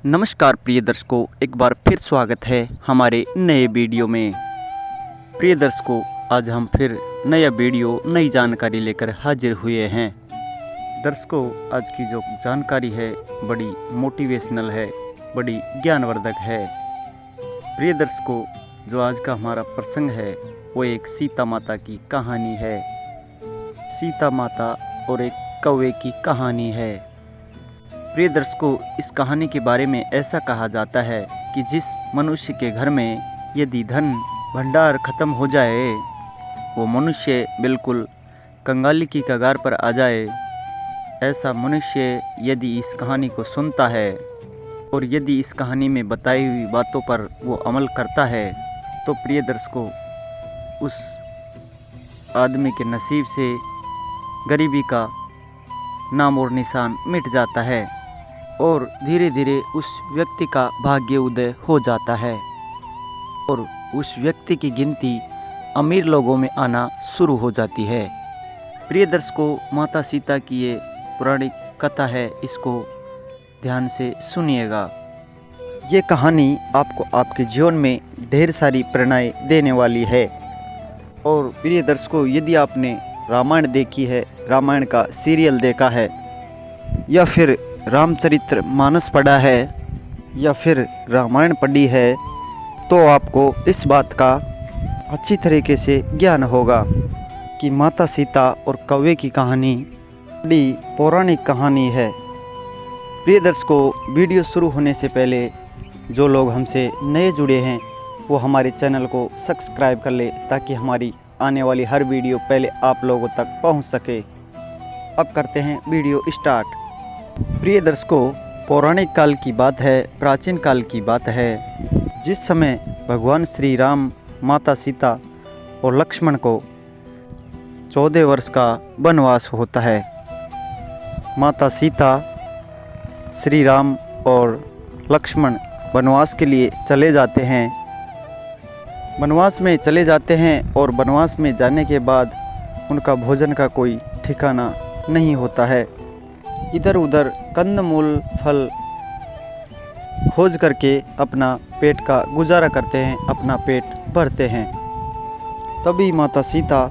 नमस्कार प्रिय दर्शकों, एक बार फिर स्वागत है हमारे नए वीडियो में। प्रिय दर्शकों, आज हम फिर नया वीडियो नई जानकारी लेकर हाजिर हुए हैं। दर्शकों, आज की जो जानकारी है बड़ी मोटिवेशनल है, बड़ी ज्ञानवर्धक है। प्रिय दर्शकों, जो आज का हमारा प्रसंग है वो एक सीता माता की कहानी है। सीता माता और एक कौवे की कहानी है। प्रिय दर्शकों, इस कहानी के बारे में ऐसा कहा जाता है कि जिस मनुष्य के घर में यदि धन भंडार खत्म हो जाए, वो मनुष्य बिल्कुल कंगाली की कगार पर आ जाए। ऐसा मनुष्य यदि इस कहानी को सुनता है और यदि इस कहानी में बताई हुई बातों पर वो अमल करता है, तो प्रिय दर्शकों, उस आदमी के नसीब से गरीबी का नाम और निशान मिट जाता है और धीरे धीरे उस व्यक्ति का भाग्य उदय हो जाता है और उस व्यक्ति की गिनती अमीर लोगों में आना शुरू हो जाती है। प्रिय दर्शकों, माता सीता की ये पुरानी कथा है, इसको ध्यान से सुनिएगा। ये कहानी आपको आपके जीवन में ढेर सारी प्रेरणाएं देने वाली है। और प्रिय दर्शकों, यदि आपने रामायण देखी है, रामायण का सीरियल देखा है, या फिर रामचरित्र मानस पढ़ा है, या फिर रामायण पढ़ी है, तो आपको इस बात का अच्छी तरीके से ज्ञान होगा कि माता सीता और कौवे की कहानी बड़ी पौराणिक कहानी है। प्रिय दर्शकों, वीडियो शुरू होने से पहले जो लोग हमसे नए जुड़े हैं वो हमारे चैनल को सब्सक्राइब कर ले, ताकि हमारी आने वाली हर वीडियो पहले आप लोगों तक पहुंच सके। अब करते हैं वीडियो स्टार्ट। प्रिय दर्शकों, पौराणिक काल की बात है, प्राचीन काल की बात है, जिस समय भगवान श्री राम, माता सीता और लक्ष्मण को 14 वर्ष का वनवास होता है। माता सीता, श्री राम और लक्ष्मण वनवास के लिए चले जाते हैं। वनवास में चले जाते हैं और वनवास में जाने के बाद उनका भोजन का कोई ठिकाना नहीं होता है। इधर उधर कंदमूल फल खोज करके अपना पेट का गुजारा करते हैं, अपना पेट भरते हैं। तभी माता सीता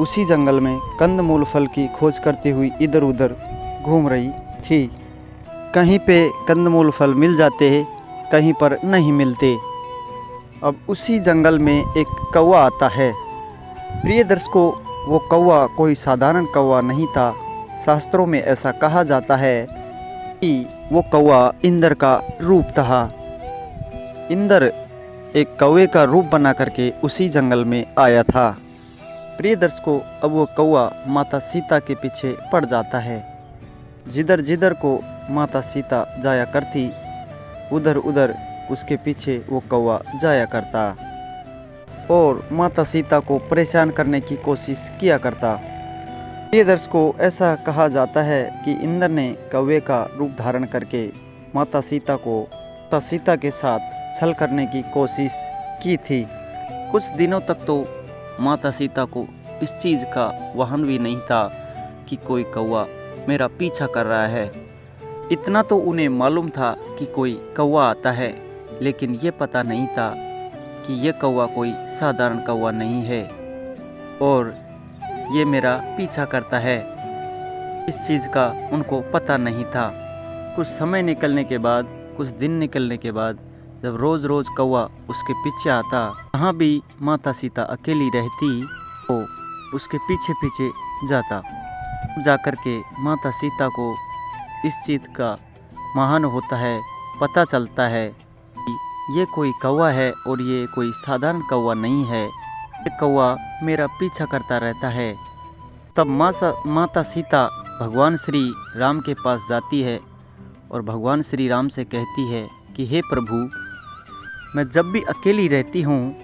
उसी जंगल में कंदमूल फल की खोज करती हुई इधर उधर घूम रही थी। कहीं पे कंदमूल फल मिल जाते, कहीं पर नहीं मिलते। अब उसी जंगल में एक कौवा आता है। प्रिय दर्शकों, वो कौवा कोई साधारण कौवा नहीं था। शास्त्रों में ऐसा कहा जाता है कि वो कौवा इंद्र का रूप था। इंद्र एक कौवे का रूप बना करके उसी जंगल में आया था। प्रिय दर्शकों, अब वो कौवा माता सीता के पीछे पड़ जाता है। जिधर जिधर को माता सीता जाया करती, उधर उधर उसके पीछे वो कौवा जाया करता और माता सीता को परेशान करने की कोशिश किया करता। प्रिय दर्शकों, ऐसा कहा जाता है कि इंद्र ने कौवे का रूप धारण करके माता सीता के साथ छल करने की कोशिश की थी। कुछ दिनों तक तो माता सीता को इस चीज़ का वहन भी नहीं था कि कोई कौवा मेरा पीछा कर रहा है। इतना तो उन्हें मालूम था कि कोई कौवा आता है, लेकिन ये पता नहीं था कि ये कौवा कोई साधारण कौवा नहीं है और ये मेरा पीछा करता है। इस चीज़ का उनको पता नहीं था। कुछ समय निकलने के बाद, कुछ दिन निकलने के बाद, जब रोज़ रोज़ कौवा उसके पीछे आता, वहाँ भी माता सीता अकेली रहती, तो उसके पीछे पीछे जाता। जाकर के माता सीता को इस चीज़ का महान होता है, पता चलता है कि ये कोई कौवा है और ये कोई साधारण कौवा नहीं है, ये कौवा मेरा पीछा करता रहता है। तब माता सीता भगवान श्री राम के पास जाती है और भगवान श्री राम से कहती है कि हे प्रभु, मैं जब भी अकेली रहती हूँ,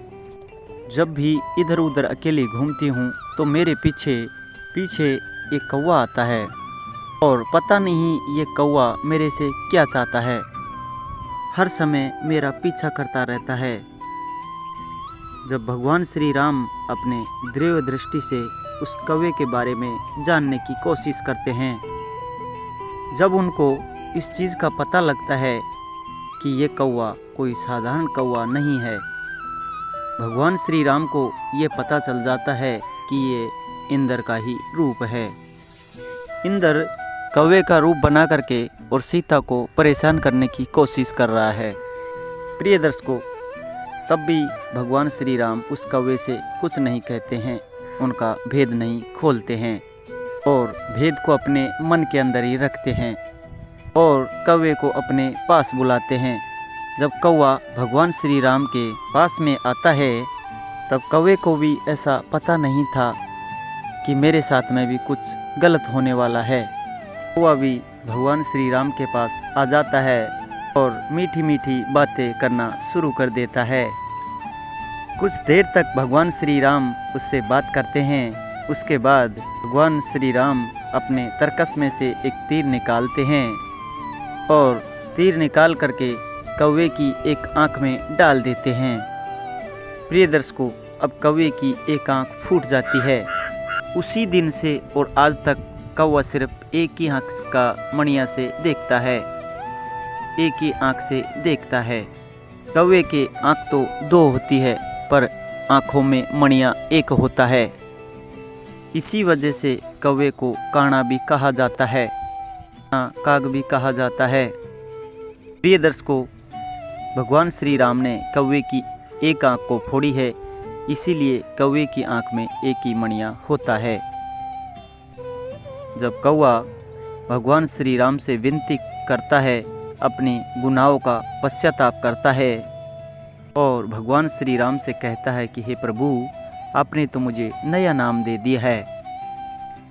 जब भी इधर उधर अकेली घूमती हूँ, तो मेरे पीछे पीछे एक कौवा आता है और पता नहीं ये कौवा मेरे से क्या चाहता है। हर समय मेरा पीछा करता रहता है। जब भगवान श्री राम अपने दिव्य दृष्टि से उस कौवे के बारे में जानने की कोशिश करते हैं, जब उनको इस चीज़ का पता लगता है कि ये कौवा कोई साधारण कौवा नहीं है। भगवान श्री राम को ये पता चल जाता है कि ये इंद्र का ही रूप है। इंद्र कौवे का रूप बना करके और सीता को परेशान करने की कोशिश कर रहा है। प्रिय दर्शकों, तब भी भगवान श्री राम उस कौवे से कुछ नहीं कहते हैं, उनका भेद नहीं खोलते हैं और भेद को अपने मन के अंदर ही रखते हैं और कौवे को अपने पास बुलाते हैं। जब कौवा भगवान श्री राम के पास में आता है तब कौवे को भी ऐसा पता नहीं था कि मेरे साथ में भी कुछ गलत होने वाला है। कौवा भी भगवान श्री राम के पास आ जाता है और मीठी मीठी बातें करना शुरू कर देता है। कुछ देर तक भगवान श्री राम उससे बात करते हैं। उसके बाद भगवान श्री राम अपने तरकस में से एक तीर निकालते हैं और तीर निकाल करके कौवे की एक आंख में डाल देते हैं। प्रिय दर्शकों, अब कौवे की एक आंख फूट जाती है। उसी दिन से और आज तक कौवा सिर्फ एक ही आंख का मणिया से देखता है, एक ही आंख से देखता है। कौवे के आंख तो दो होती है पर आंखों में मणिया एक होता है। इसी वजह से कौवे को काना भी कहा जाता है, काग भी कहा जाता है। प्रिय दर्शकों, भगवान श्री राम ने कौवे की एक आंख को फोड़ी है, इसीलिए कौवे की आंख में एक ही मणिया होता है। जब कौवा भगवान श्री राम से विनती करता है, अपने गुनाहों का पश्चाताप करता है और भगवान श्री राम से कहता है कि हे प्रभु, आपने तो मुझे नया नाम दे दिया है,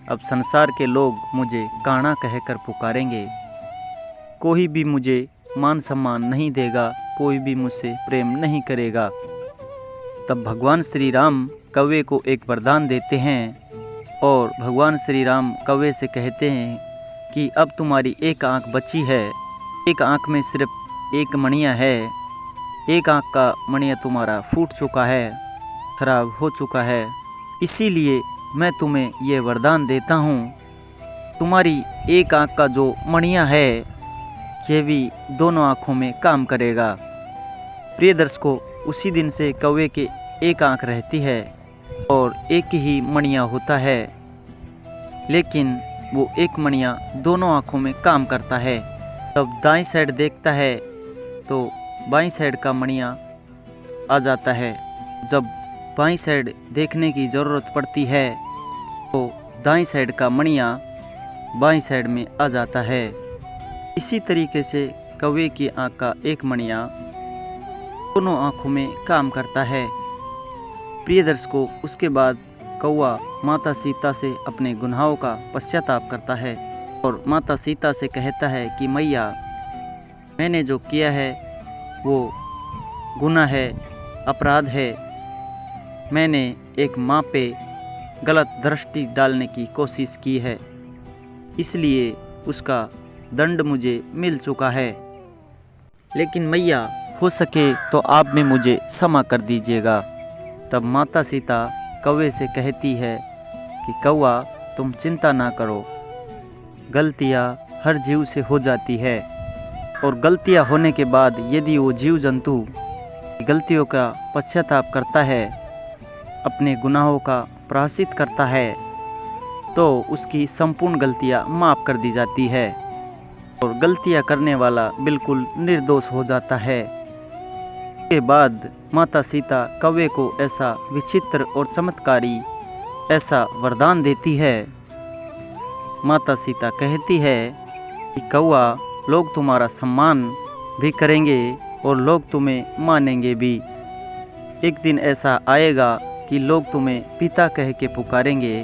अब संसार के लोग मुझे काना कहकर पुकारेंगे, कोई भी मुझे मान सम्मान नहीं देगा, कोई भी मुझसे प्रेम नहीं करेगा। तब भगवान श्री राम कौवे को एक वरदान देते हैं और भगवान श्री राम कौवे से कहते हैं कि अब तुम्हारी एक आंख बची है, एक आंख में सिर्फ एक मणिया है, एक आंख का मणिया तुम्हारा फूट चुका है, खराब हो चुका है, इसीलिए मैं तुम्हें ये वरदान देता हूँ, तुम्हारी एक आंख का जो मणिया है ये भी दोनों आँखों में काम करेगा। प्रिय दर्शकों, उसी दिन से कौवे के एक आंख रहती है और एक ही मणिया होता है, लेकिन वो एक मणिया दोनों आँखों में काम करता है। तब दाईं साइड देखता है तो बाईं साइड का मणिया आ जाता है। जब बाईं साइड देखने की ज़रूरत पड़ती है तो दाईं साइड का मणिया बाईं साइड में आ जाता है। इसी तरीके से कौवे की आंख का एक मणिया दोनों आँखों में काम करता है। प्रिय दर्शकों, उसके बाद कौवा माता सीता से अपने गुनाहों का पश्चाताप करता है और माता सीता से कहता है कि मैया, मैंने जो किया है वो गुनाह है, अपराध है, मैंने एक माँ पे गलत दृष्टि डालने की कोशिश की है, इसलिए उसका दंड मुझे मिल चुका है, लेकिन मैया हो सके तो आप में मुझे क्षमा कर दीजिएगा। तब माता सीता कौवे से कहती है कि कौवा, तुम चिंता ना करो, गलतियाँ हर जीव से हो जाती है और गलतियाँ होने के बाद यदि वो जीव जंतु गलतियों का पश्चाताप करता है, अपने गुनाहों का प्रायश्चित करता है, तो उसकी संपूर्ण गलतियाँ माफ़ कर दी जाती है और गलतियाँ करने वाला बिल्कुल निर्दोष हो जाता है। इसके बाद माता सीता कौवे को ऐसा विचित्र और चमत्कारी ऐसा वरदान देती है। माता सीता कहती है कि कौवा, लोग तुम्हारा सम्मान भी करेंगे और लोग तुम्हें मानेंगे भी। एक दिन ऐसा आएगा कि लोग तुम्हें पिता कह के पुकारेंगे,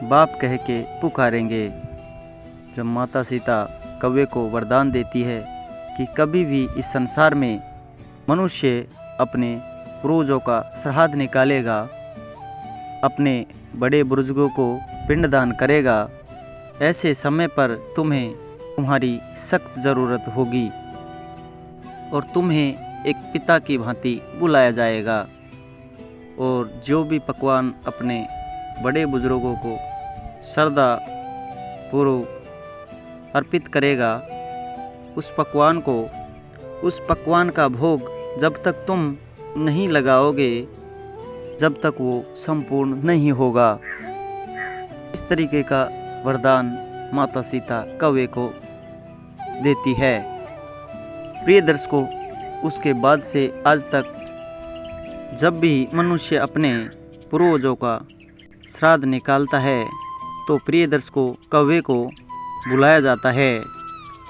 बाप कह के पुकारेंगे। जब माता सीता कौवे को वरदान देती है कि कभी भी इस संसार में मनुष्य अपने पूर्वजों का श्राद्ध निकालेगा, अपने बड़े बुजुर्गों को पिंडदान करेगा, ऐसे समय पर तुम्हें तुम्हारी सख्त ज़रूरत होगी और तुम्हें एक पिता की भांति बुलाया जाएगा और जो भी पकवान अपने बड़े बुजुर्गों को श्रद्धा पूर्व अर्पित करेगा, उस पकवान को उस पकवान का भोग जब तक तुम नहीं लगाओगे, जब तक वो संपूर्ण नहीं होगा। इस तरीके का वरदान माता सीता कौवे को देती है। प्रिय दर्शकों, उसके बाद से आज तक जब भी मनुष्य अपने पूर्वजों का श्राद्ध निकालता है तो प्रिय दर्शकों कौवे को बुलाया जाता है।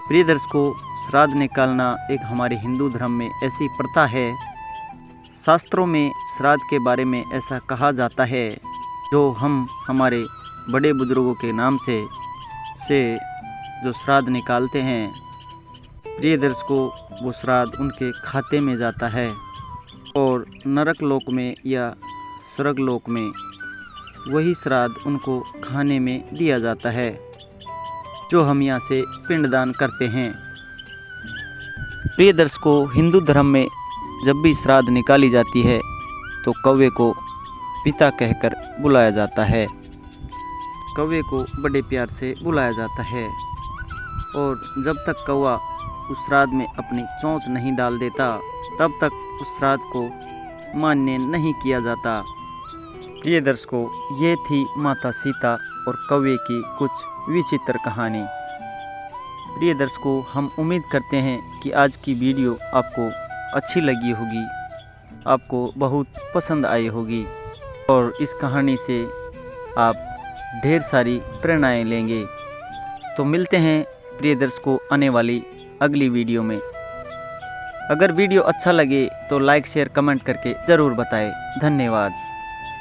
प्रिय दर्शकों, श्राद्ध निकालना एक हमारे हिंदू धर्म में ऐसी प्रथा है। शास्त्रों में श्राद्ध के बारे में ऐसा कहा जाता है, जो हम हमारे बड़े बुजुर्गों के नाम से जो श्राद्ध निकालते हैं, प्रिय दर्शकों वो श्राद्ध उनके खाते में जाता है और नरक लोक में या स्वर्ग लोक में वही श्राद्ध उनको खाने में दिया जाता है, जो हम यहाँ से पिंडदान करते हैं। प्रिय दर्शकों, हिंदू धर्म में जब भी श्राद्ध निकाली जाती है तो कौवे को पिता कहकर बुलाया जाता है। कौवे को बड़े प्यार से बुलाया जाता है और जब तक कौवा उस श्राद्ध में अपनी चोंच नहीं डाल देता तब तक उस श्राद्ध को मान्य नहीं किया जाता। प्रिय दर्शकों, ये थी माता सीता और कौवे की कुछ विचित्र कहानी। प्रिय दर्शकों, हम उम्मीद करते हैं कि आज की वीडियो आपको अच्छी लगी होगी, आपको बहुत पसंद आई होगी और इस कहानी से आप ढेर सारी प्रेरणाएं लेंगे। तो मिलते हैं प्रिय दर्शकों आने वाली अगली वीडियो में। अगर वीडियो अच्छा लगे तो लाइक शेयर कमेंट करके ज़रूर बताएं। धन्यवाद।